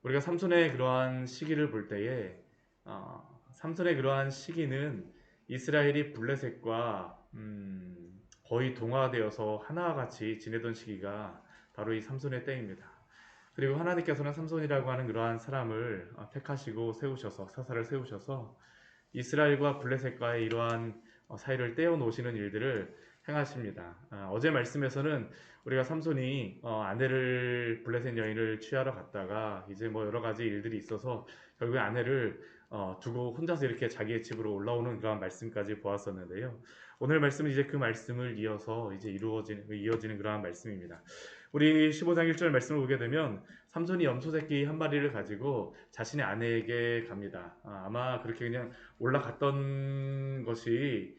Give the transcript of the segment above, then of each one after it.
우리가 삼손의 그러한 시기를 볼 때에 삼손의 그러한 시기는 이스라엘이 블레셋과 거의 동화되어서 하나와 같이 지내던 시기가 바로 이 삼손의 때입니다. 그리고 하나님께서는 삼손이라고 하는 그러한 사람을 택하시고 세우셔서 사사를 세우셔서 이스라엘과 블레셋과의 이러한 사이를 떼어 놓으시는 일들을 행하십니다. 어제 말씀에서는 우리가 삼손이 아내를 블레셋 여인을 취하러 갔다가 이제 뭐 여러 가지 일들이 있어서 결국에 아내를 두고 혼자서 이렇게 자기의 집으로 올라오는 그런 말씀까지 보았었는데요. 오늘 말씀은 이제 그 말씀을 이어서 이제 이어지는 그러한 말씀입니다. 우리 15장 1절 말씀을 보게 되면 삼손이 염소 새끼 한 마리를 가지고 자신의 아내에게 갑니다. 아마 그렇게 그냥 올라갔던 것이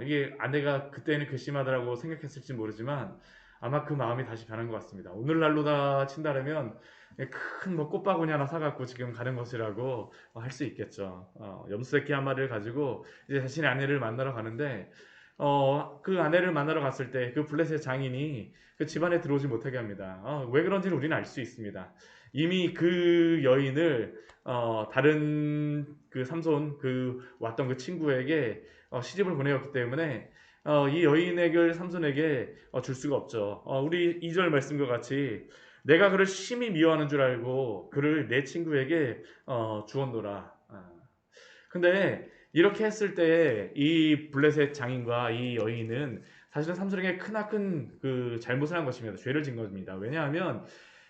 이게 아내가 그때는 괘씸하다라고 생각했을지 모르지만 아마 그 마음이 다시 변한 것 같습니다. 오늘날로다 친다라면 큰 뭐 꽃바구니 하나 사갖고 지금 가는 것이라고 할 수 있겠죠. 염소새끼 한 마리를 가지고 이제 자신의 아내를 만나러 가는데 그 아내를 만나러 갔을 때 그 블레셋 장인이 그 집안에 들어오지 못하게 합니다. 왜 그런지는 우리는 알 수 있습니다. 이미 그 여인을 다른 그 삼손 그 왔던 그 친구에게 시집을 보내었기 때문에 이 여인에게 삼손에게 줄 수가 없죠. 우리 2절 말씀과 같이 내가 그를 심히 미워하는 줄 알고 그를 내 친구에게 주었노라. 근데 이렇게 했을 때 이 블레셋 장인과 이 여인은 사실은 삼손에게 크나큰 그 잘못을 한 것입니다. 죄를 진 겁니다. 왜냐하면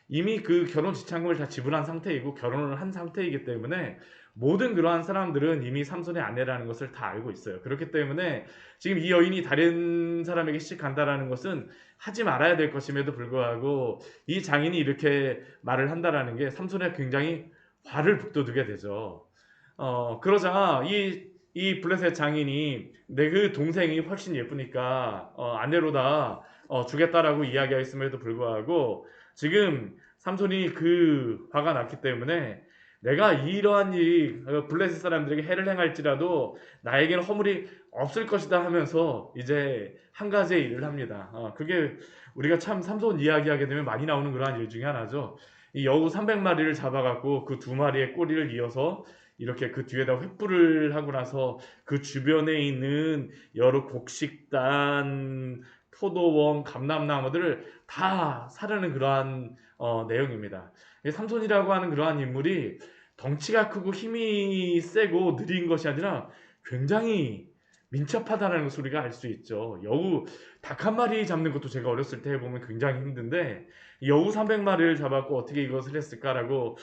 이미 그 결혼 지참금을 다 지불한 상태이고 결혼을 한 상태이기 때문에 모든 그러한 사람들은 이미 삼손의 아내라는 것을 다 알고 있어요. 그렇기 때문에 지금 이 여인이 다른 사람에게 시집간다라는 것은 하지 말아야 될 것임에도 불구하고 이 장인이 이렇게 말을 한다라는 게 삼손에 굉장히 화를 북돋우게 되죠. 그러자 이 블레셋 장인이 내 그 동생이 훨씬 예쁘니까 아내로다 주겠다라고 이야기했음에도 불구하고 지금 삼손이 그 화가 났기 때문에 내가 이러한 일이 블레셋 사람들에게 해를 행할지라도 나에게는 허물이 없을 것이다 하면서 이제 한 가지의 일을 합니다. 그게 우리가 참 삼손 이야기하게 되면 많이 나오는 그러한 일 중에 하나죠. 이 여우 300마리를 잡아갖고 그 두 마리의 꼬리를 이어서 이렇게 그 뒤에다 횃불을 하고 나서 그 주변에 있는 여러 곡식단, 포도원, 감람나무들을 다 사르는 그러한 내용입니다. 삼손이라고 하는 그러한 인물이 덩치가 크고 힘이 세고 느린 것이 아니라 굉장히 민첩하다는 것을 우리가 알 수 있죠. 여우 닭 한 마리 잡는 것도 제가 어렸을 때 해보면 굉장히 힘든데 여우 300마리를 잡았고 어떻게 이것을 했을까라고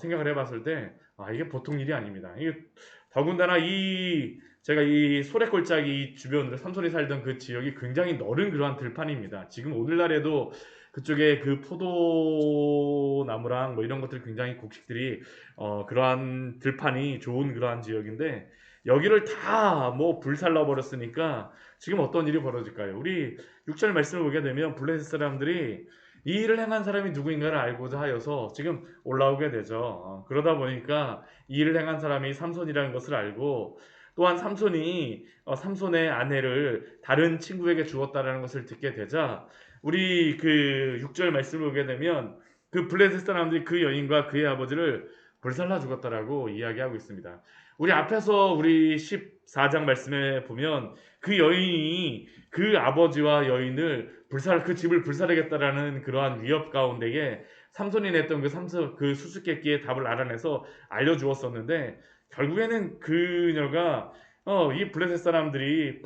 생각을 해봤을 때 이게 보통 일이 아닙니다. 이게 더군다나 제가 이 소래골짜기 주변으로 삼손이 살던 그 지역이 굉장히 넓은 그러한 들판입니다. 지금 오늘날에도 그쪽에 그 포도나무랑 뭐 이런 것들 굉장히 곡식들이 그러한 들판이 좋은 그러한 지역인데 여기를 다 뭐 불살라 버렸으니까 지금 어떤 일이 벌어질까요? 우리 6절 말씀을 보게 되면 블레셋 사람들이 이 일을 행한 사람이 누구인가를 알고자 하여서 지금 올라오게 되죠. 그러다 보니까 이 일을 행한 사람이 삼손이라는 것을 알고 또한 삼손이 삼손의 아내를 다른 친구에게 주었다라는 것을 듣게 되자 우리 그 6절 말씀을 보게 되면 그 블레셋 사람들이 그 여인과 그의 아버지를 불살라 죽었다라고 이야기하고 있습니다. 우리 앞에서 우리 14장 말씀에 보면 그 여인이 그 아버지와 여인을 그 집을 불사르겠다라는 그러한 위협 가운데에 삼손이 냈던 그 수수께끼의 답을 알아내서 알려주었었는데 결국에는 그녀가 이 블레셋 사람들에게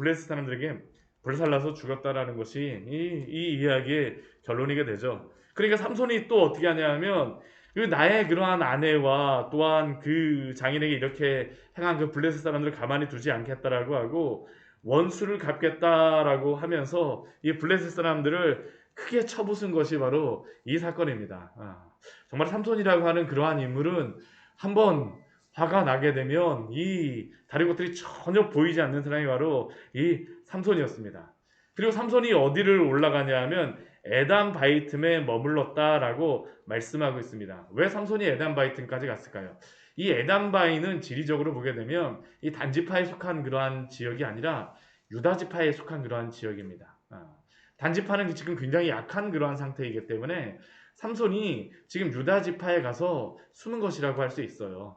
불살라서 죽었다라는 것이 이 이야기의 결론이게 되죠. 그러니까 삼손이 또 어떻게 하냐면 그 나의 그러한 아내와 또한 그 장인에게 이렇게 행한 그 블레셋 사람들을 가만히 두지 않겠다라고 하고 원수를 갚겠다라고 하면서 이 블레셋 사람들을 크게 쳐부순 것이 바로 이 사건입니다. 정말 삼손이라고 하는 그러한 인물은 한번 화가 나게 되면 이 다른 것들이 전혀 보이지 않는 사람이 바로 이 삼손이었습니다. 그리고 삼손이 어디를 올라가냐 하면 에담 바이틈에 머물렀다라고 말씀하고 있습니다. 왜 삼손이 에담 바이틈까지 갔을까요? 이 에담 바이는 지리적으로 보게 되면 이 단지파에 속한 그러한 지역이 아니라 유다지파에 속한 그러한 지역입니다. 단지파는 지금 굉장히 약한 그러한 상태이기 때문에 삼손이 지금 유다 지파에 가서 숨은 것이라고 할 수 있어요.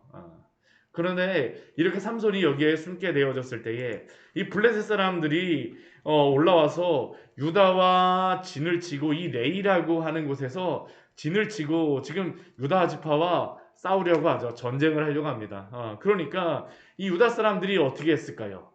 그런데 이렇게 삼손이 여기에 숨게 되어졌을 때에 이 블레셋 사람들이 올라와서 유다와 진을 치고 이 레이라고 하는 곳에서 진을 치고 지금 유다 지파와 싸우려고 하죠. 전쟁을 하려고 합니다. 그러니까 이 유다 사람들이 어떻게 했을까요?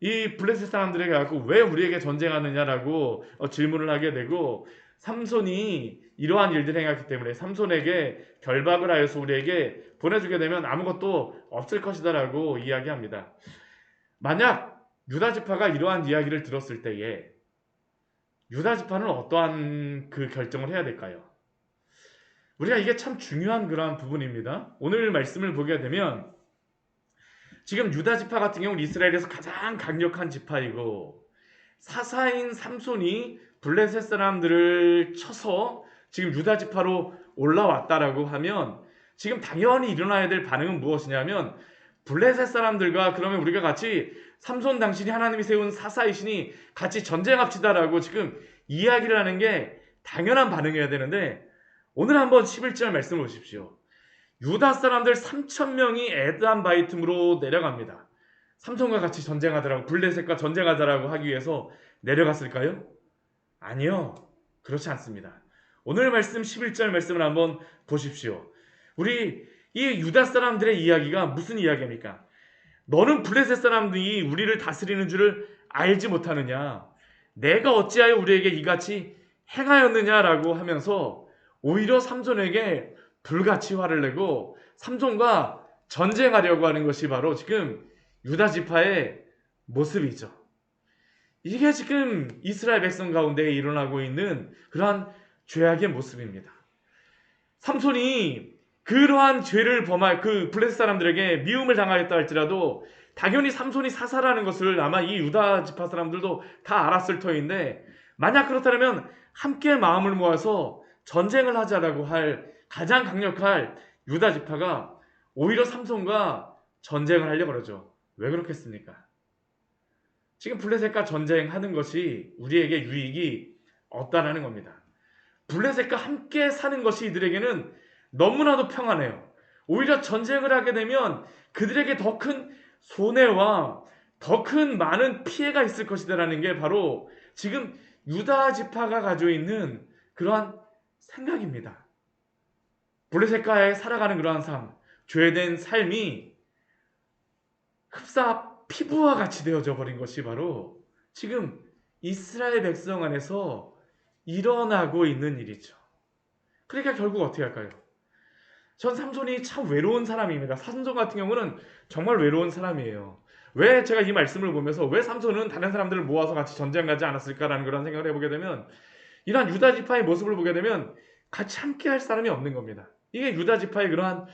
이 블레셋 사람들에게 갖고 왜 우리에게 전쟁하느냐라고 질문을 하게 되고, 삼손이 이러한 일들을 행했기 때문에 삼손에게 결박을 하여서 우리에게 보내주게 되면 아무것도 없을 것이다라고 이야기합니다. 만약 유다 지파가 이러한 이야기를 들었을 때에 유다 지파는 어떠한 그 결정을 해야 될까요? 우리가 이게 참 중요한 그러한 부분입니다. 오늘 말씀을 보게 되면 지금 유다 지파 같은 경우는 이스라엘에서 가장 강력한 지파이고, 사사인 삼손이 블레셋 사람들을 쳐서 지금 유다 지파로 올라왔다라고 하면 지금 당연히 일어나야 될 반응은 무엇이냐면, 블레셋 사람들과 그러면 우리가 같이 삼손 당신이 하나님이 세운 사사이시니 같이 전쟁합시다라고 지금 이야기를 하는 게 당연한 반응이어야 되는데, 오늘 한번 11절 말씀을 보십시오. 유다 사람들 3,000명이 에단 바이틈으로 내려갑니다. 삼손과 같이 전쟁하더라고, 블레셋과 전쟁하더라고 하기 위해서 내려갔을까요? 아니요, 그렇지 않습니다. 오늘 말씀 11절 말씀을 한번 보십시오. 우리 이 유다 사람들의 이야기가 무슨 이야기입니까? 너는 블레셋 사람들이 우리를 다스리는 줄을 알지 못하느냐? 내가 어찌하여 우리에게 이같이 행하였느냐라고 하면서 오히려 삼손에게 불같이 화를 내고 삼손과 전쟁하려고 하는 것이 바로 지금 유다 지파의 모습이죠. 이게 지금 이스라엘 백성 가운데 일어나고 있는 그러한 죄악의 모습입니다. 삼손이 그러한 죄를 범할 그 블레셋 사람들에게 미움을 당하였다 할지라도 당연히 삼손이 사사라는 것을 아마 이 유다 지파 사람들도 다 알았을 터인데, 만약 그렇다면 함께 마음을 모아서 전쟁을 하자라고 할 가장 강력한 유다 지파가 오히려 삼손과 전쟁을 하려고 그러죠. 왜 그렇겠습니까? 지금 블레셋과 전쟁하는 것이 우리에게 유익이 없다라는 겁니다. 블레셋과 함께 사는 것이 이들에게는 너무나도 평안해요. 오히려 전쟁을 하게 되면 그들에게 더 큰 손해와 더 큰 많은 피해가 있을 것이다라는 게 바로 지금 유다 지파가 가지고 있는 그러한 생각입니다. 블레셋과의 살아가는 그러한 삶, 죄된 삶이 흡사 피부와 같이 되어져 버린 것이 바로 지금 이스라엘 백성 안에서 일어나고 있는 일이죠. 그러니까 결국 어떻게 할까요? 전 삼손이 참 외로운 사람입니다. 삼손 같은 경우는 정말 외로운 사람이에요. 왜 제가 이 말씀을 보면서 왜 삼손은 다른 사람들을 모아서 같이 전쟁 가지 않았을까라는 그런 생각을 해보게 되면, 이러한 유다 지파의 모습을 보게 되면 같이 함께 할 사람이 없는 겁니다. 이게 유다 지파의 그러한,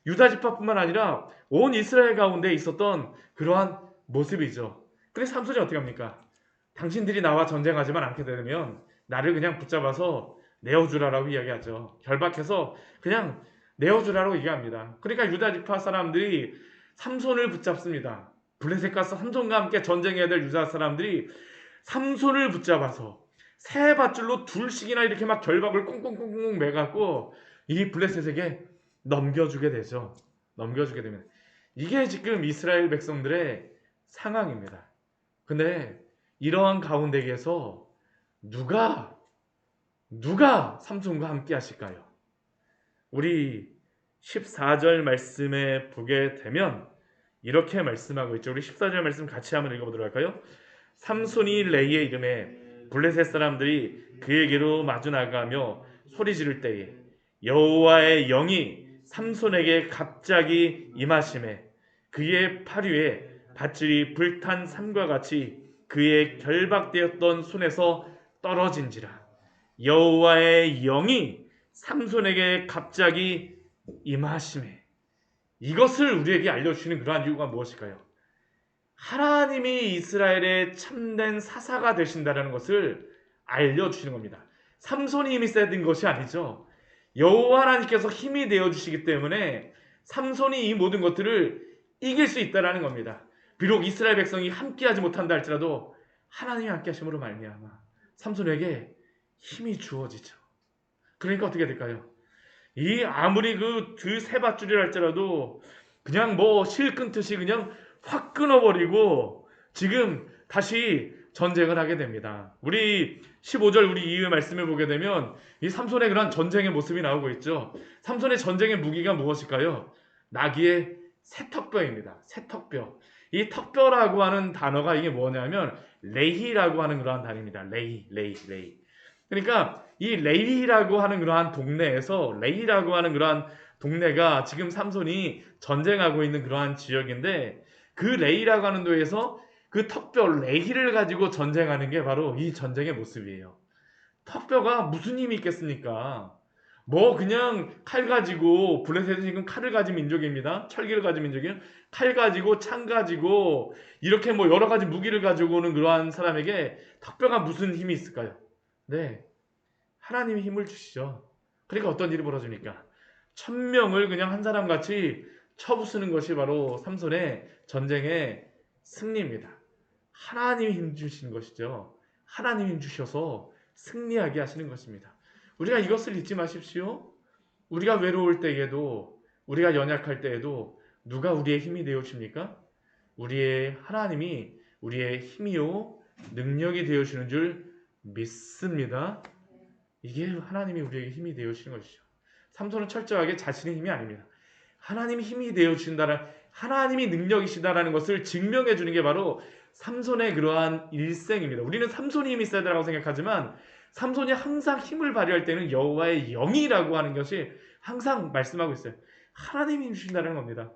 유다 지파뿐만 아니라 온 이스라엘 가운데 있었던 그러한 모습이죠. 근데 삼손이 어떻게 합니까? 당신들이 나와 전쟁하지만 않게 되면 나를 그냥 붙잡아서 내어주라라고 이야기하죠. 결박해서 그냥 내어주라고 얘기합니다. 그러니까 유다 지파 사람들이 삼손을 붙잡습니다. 블레셋과 삼손과 함께 전쟁해야 될 유다 사람들이 삼손을 붙잡아서 새 밧줄로 둘씩이나 이렇게 막 결박을 꽁꽁꽁꽁 매갖고 이 블레셋에게 넘겨주게 되죠. 넘겨주게 되면 이게 지금 이스라엘 백성들의 상황입니다. 근데 이러한 가운데에서 누가 삼손과 함께 하실까요? 우리 14절 말씀에 보게 되면 이렇게 말씀하고 있죠. 우리 14절 말씀 같이 한번 읽어보도록 할까요? 삼손이 레이의 이름에 블레셋 사람들이 그에게로 마주 나가며 소리 지를 때에 여호와의 영이 삼손에게 갑자기 임하심에 그의 팔 위에 밧줄이 불탄 삼과 같이 그의 결박되었던 손에서 떨어진지라. 여호와의 영이 삼손에게 갑자기 임하심에. 이것을 우리에게 알려주시는 그러한 이유가 무엇일까요? 하나님이 이스라엘의 참된 사사가 되신다는 것을 알려주시는 겁니다. 삼손이 힘이 세진 것이 아니죠. 여호와 하나님께서 힘이 되어주시기 때문에 삼손이 이 모든 것들을 이길 수 있다는 겁니다. 비록 이스라엘 백성이 함께하지 못한다 할지라도 하나님이 함께 하심으로 말미암아 삼손에게 힘이 주어지죠. 그러니까 어떻게 될까요? 이 아무리 그 세 밧줄이라 할지라도 그냥 뭐 실 끊듯이 그냥 확 끊어버리고 지금 다시 전쟁을 하게 됩니다. 우리 15절 우리 이후의 말씀을 보게 되면 이 삼손의 그런 전쟁의 모습이 나오고 있죠. 삼손의 전쟁의 무기가 무엇일까요? 나귀의 새턱뼈입니다. 새턱뼈. 이 턱뼈라고 하는 단어가 이게 뭐냐면 레히라고 하는 그러한 단어입니다. 레히. 그러니까 이 레이라고 하는 그러한 동네에서 레이라고 하는 그러한 동네가 지금 삼손이 전쟁하고 있는 그러한 지역인데 그 레이라고 하는 도에서 그 턱뼈 레이를 가지고 전쟁하는 게 바로 이 전쟁의 모습이에요. 턱뼈가 무슨 힘이 있겠습니까? 뭐 그냥 칼 가지고 블레셋은 지금 칼을 가진 민족입니다. 철기를 가진 민족이에요. 칼 가지고 창 가지고 이렇게 뭐 여러 가지 무기를 가지고 오는 그러한 사람에게 턱뼈가 무슨 힘이 있을까요? 네, 하나님이 힘을 주시죠. 그러니까 어떤 일이 벌어집니까? 1000명을 그냥 한 사람 같이 쳐부수는 것이 바로 삼손의 전쟁의 승리입니다. 하나님이 힘 주시는 것이죠. 하나님이 힘 주셔서 승리하게 하시는 것입니다. 우리가 이것을 잊지 마십시오. 우리가 외로울 때에도 우리가 연약할 때에도 누가 우리의 힘이 되어 주십니까? 우리의 하나님이 우리의 힘이요 능력이 되어 주는 줄 믿습니다. 이게 하나님이 우리에게 힘이 되어 주시는 것이죠. 삼손은 철저하게 자신의 힘이 아닙니다. 하나님이 힘이 되어 주신다는 하나님이 능력이시다라는 것을 증명해 주는 게 바로 삼손의 그러한 일생입니다. 우리는 삼손이 힘이 있어야 된다고 생각하지만 삼손이 항상 힘을 발휘할 때는 여호와의 영이라고 하는 것이 항상 말씀하고 있어요. 하나님이 힘 주신다는 겁니다.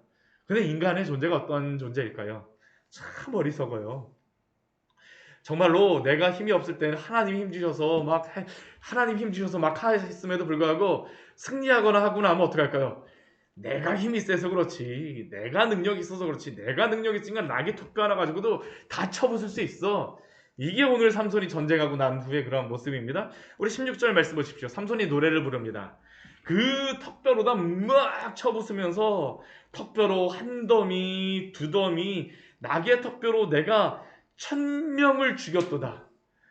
근데 인간의 존재가 어떤 존재일까요? 참 어리석어요. 정말로 내가 힘이 없을 때는 하나님이 힘주셔서 막 하나님 힘주셔서 막 했음에도 불구하고 승리하거나 하거나 하면 어떡할까요? 내가 힘이 세서 그렇지, 내가 능력이 있어서 그렇지, 내가 능력이 있으니까 낙이 턱뼈 하나 가지고도 다 쳐부술 수 있어. 이게 오늘 삼손이 전쟁하고 난 후에 그런 모습입니다. 우리 16절 말씀 보십시오. 삼손이 노래를 부릅니다. 그 턱뼈로다 막 쳐부수면서 턱뼈로 한 더미 두 더미 낙의 턱뼈로 내가 1000명을 죽였도다.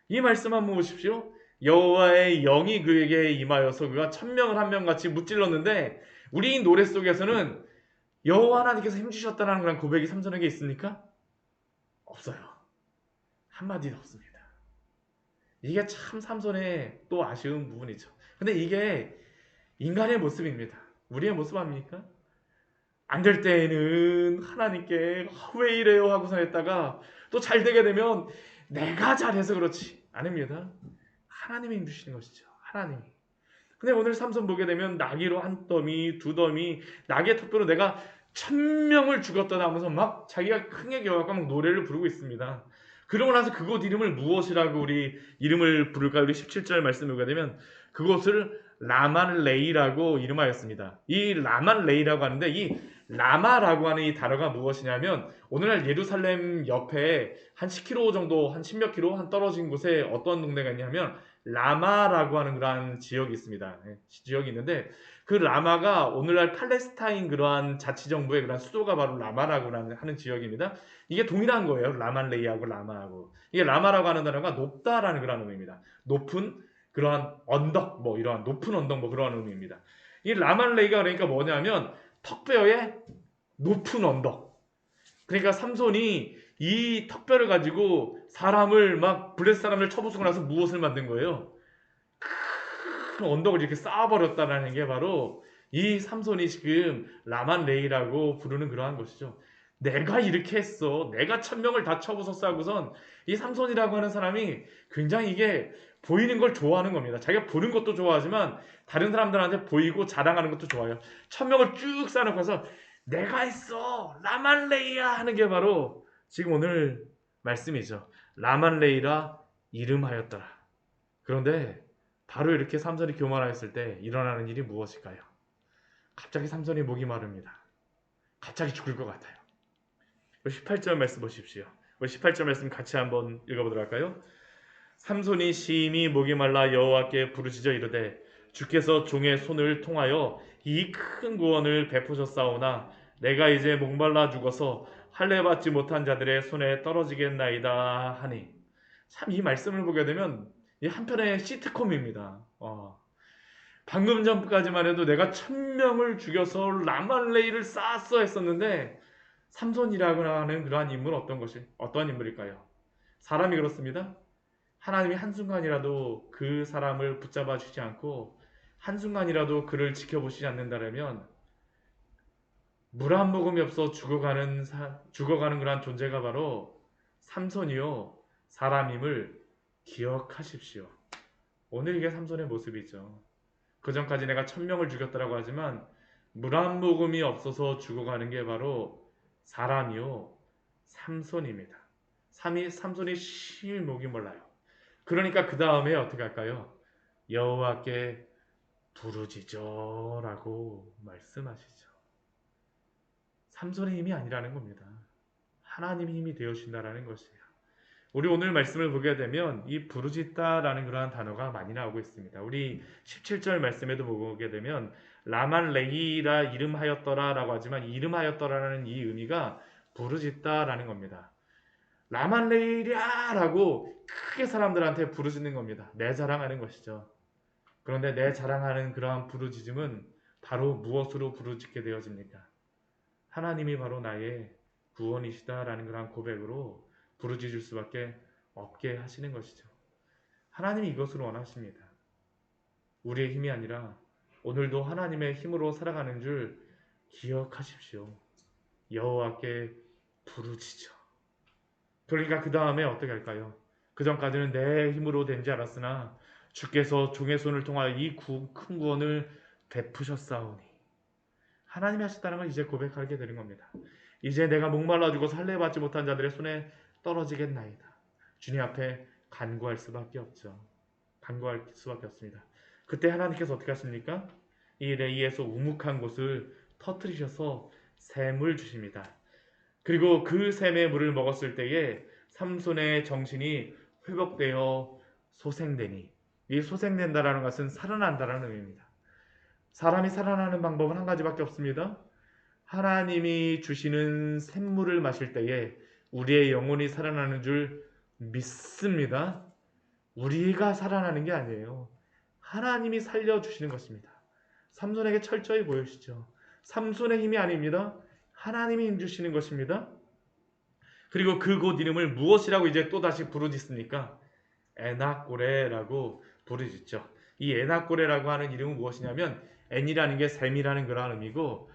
이 말씀 한번 보십시오. 여호와의 영이 그에게 임하여서 그가 1000명을 한 명같이 무찔렀는데 우리 노래 속에서는 여호와 하나님께서 힘주셨다는 그런 고백이 삼손에게 있습니까? 없어요. 한마디도 없습니다. 이게 참 삼손의 또 아쉬운 부분이죠. 근데 이게 인간의 모습입니다. 우리의 모습 아닙니까? 안 될 때에는 하나님께 왜 이래요 하고서 했다가 또 잘 되게 되면 내가 잘해서 그렇지. 아닙니다. 하나님이 힘주시는 것이죠. 하나님이. 근데 오늘 삼손 보게 되면 나귀로 한 더미 두 더미 낙의 턱뼈로 내가 1000명을 죽였다 하면서 막 자기가 크게 겨워갖고 막 노래를 부르고 있습니다. 그러고 나서 그곳 이름을 무엇이라고 우리 이름을 부를까? 우리 17절 말씀을 보게 되면 그곳을 라만레이라고 이름하였습니다. 이 라만레이라고 하는데 이 라마라고 하는 이 단어가 무엇이냐면 오늘날 예루살렘 옆에 한 10km 정도 한 10몇 킬로 한 떨어진 곳에 어떤 동네가 있냐면 라마라고 하는 그러한 지역이 있습니다. 지역이 있는데 그 라마가 오늘날 팔레스타인 그러한 자치정부의 그러한 수도가 바로 라마라고 하는 지역입니다. 이게 동일한 거예요. 라만레이하고 라마하고. 이게 라마라고 하는 단어가 높다라는 그런 의미입니다. 높은 그러한 언덕, 뭐 이러한 높은 언덕 뭐 그러한 의미입니다. 이 라만레이가 그러니까 뭐냐면 턱뼈의 높은 언덕. 그러니까 삼손이 이 턱뼈를 가지고 사람을 막 블레셋 사람을 쳐부수고 나서 무엇을 만든 거예요? 큰 언덕을 이렇게 쌓아버렸다라는 게 바로 이 삼손이 지금 라만레이라고 부르는 그러한 것이죠. 내가 이렇게 했어. 내가 1000명을 다 쳐부쉈어 하고선 이 삼손이라고 하는 사람이 굉장히 이게 보이는 걸 좋아하는 겁니다. 자기가 보는 것도 좋아하지만 다른 사람들한테 보이고 자랑하는 것도 좋아요. 1000명을 쭉 쌓아놓고서 내가 했어. 라만레이야 하는 게 바로 지금 오늘 말씀이죠. 라만레이라 이름하였더라. 그런데 바로 이렇게 삼손이 교만하였을 때 일어나는 일이 무엇일까요? 갑자기 삼손이 목이 마릅니다. 갑자기 죽을 것 같아요. 18절 말씀 보십시오. 우리 18절 말씀 같이 한번 읽어보도록 할까요? 삼손이 심히 목이 말라 여호와께 부르짖어 이르되 주께서 종의 손을 통하여 이 큰 구원을 베푸셨사오나 내가 이제 목말라 죽어서 할례 받지 못한 자들의 손에 떨어지겠나이다 하니 참 이 말씀을 보게 되면 이 한편의 시트콤입니다. 방금 전까지만 해도 내가 1000명을 죽여서 라말레이를 쌓았어 했었는데 삼손이라고 하는 그러한 인물은 어떤 인물일까요? 사람이 그렇습니다. 하나님이 한순간이라도 그 사람을 붙잡아 주지 않고 한순간이라도 그를 지켜보시지 않는다면 물 한 모금이 없어 죽어가는 그러한 존재가 바로 삼손이요 사람임을 기억하십시오. 오늘 이게 삼손의 모습이죠. 그 전까지 내가 1000명을 죽였다라고 하지만 물 한 모금이 없어서 죽어가는 게 바로 사람이요 삼손입니다. 삼손이 실목이 몰라요. 그러니까 그 다음에 어떻게 할까요? 여호와께 부르짖어라고 말씀하시죠. 삼손의 힘이 아니라는 겁니다. 하나님의 힘이 되어주신다라는 것이에요. 우리 오늘 말씀을 보게 되면 이 부르짖다라는 그러한 단어가 많이 나오고 있습니다. 우리 17절 말씀에도 보게 되면 라말레이라 이름하였더라라고 하지만 이름하였더라라는 이 의미가 부르짖다라는 겁니다. 라말레이랴라고 크게 사람들한테 부르짖는 겁니다. 내 자랑하는 것이죠. 그런데 내 자랑하는 그러한 부르짖음은 바로 무엇으로 부르짖게 되어집니까? 하나님이 바로 나의 구원이시다라는 그러한 고백으로 부르짖을 수밖에 없게 하시는 것이죠. 하나님이 이것을 원하십니다. 우리의 힘이 아니라 오늘도 하나님의 힘으로 살아가는 줄 기억하십시오. 여호와께 부르짖어. 그러니까 그 다음에 어떻게 할까요? 그 전까지는 내 힘으로 된지 알았으나 주께서 종의 손을 통하여 이 큰 구원을 베푸셨사오니 하나님이 하셨다는 걸 이제 고백하게 되는 겁니다. 이제 내가 목말라 죽어 살레받지 못한 자들의 손에 떨어지겠나이다. 주님 앞에 간구할 수밖에 없죠. 간구할 수밖에 없습니다. 그때 하나님께서 어떻게 하십니까? 이 레이에서 우묵한 곳을 터뜨리셔서 샘을 주십니다. 그리고 그 샘의 물을 먹었을 때에 삼손의 정신이 회복되어 소생되니, 이 소생된다라는 것은 살아난다라는 의미입니다. 사람이 살아나는 방법은 한 가지밖에 없습니다. 하나님이 주시는 샘물을 마실 때에 우리의 영혼이 살아나는 줄 믿습니다. 우리가 살아나는 게 아니에요. 하나님이 살려주시는 것입니다. 삼손에게 철저히 보여주시죠. 삼손의 힘이 아닙니다. 하나님이 힘 주시는 것입니다. 그리고 그곳 이름을 무엇이라고 이제 또다시 부르짖습니까? 에나꼬레라고 부르짖죠. 이 에나꼬레라고 하는 이름은 무엇이냐면 엔이라는 게 샘이라는 그러한 의미고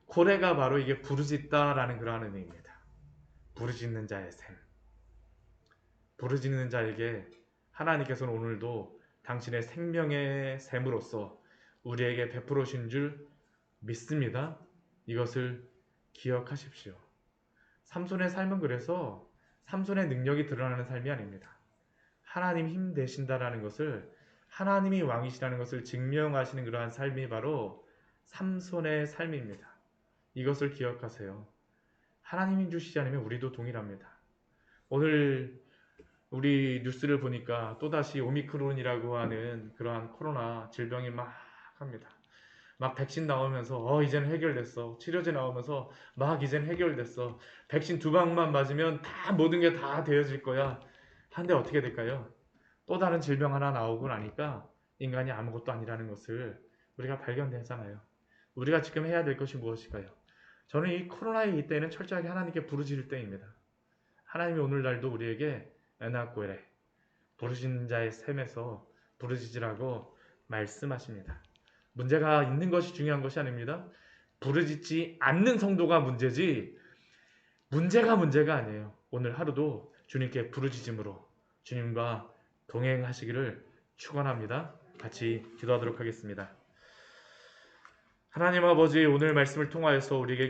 고레가 바로 이게 부르짖다라는 그러한 의미입니다. 부르짖는 자의 샘. 부르짖는 자에게 하나님께서는 오늘도 당신의 생명의 샘으로서 우리에게 베풀어 주신 줄 믿습니다. 이것을 기억하십시오. 삼손의 삶은 그래서 삼손의 능력이 드러나는 삶이 아닙니다. 하나님 힘 되신다라는 것을, 하나님이 왕이시라는 것을 증명하시는 그러한 삶이 바로 삼손의 삶입니다. 이것을 기억하세요. 하나님이 주시지 않으면 우리도 동일합니다. 오늘 우리 뉴스를 보니까 또다시 오미크론이라고 하는 그러한 코로나 질병이 막 합니다. 막 백신 나오면서 이제는 해결됐어. 치료제 나오면서 막 이제는 해결됐어. 백신 2방만 맞으면 다 모든 게 다 되어질 거야. 한데 어떻게 될까요? 또 다른 질병 하나 나오고 나니까 인간이 아무것도 아니라는 것을 우리가 발견되잖아요. 우리가 지금 해야 될 것이 무엇일까요? 저는 이 코로나의 이때는 철저하게 하나님께 부르짖을 때입니다. 하나님이 오늘날도 우리에게 에나꼬레, 부르짖는 자의 샘에서 부르짖으라고 말씀하십니다. 문제가 있는 것이 중요한 것이 아닙니다. 부르짖지 않는 성도가 문제지 문제가 아니에요. 오늘 하루도 주님께 부르짖음으로 주님과 동행하시기를 축원합니다. 같이 기도하도록 하겠습니다. 하나님 아버지, 오늘 말씀을 통하여서 우리에게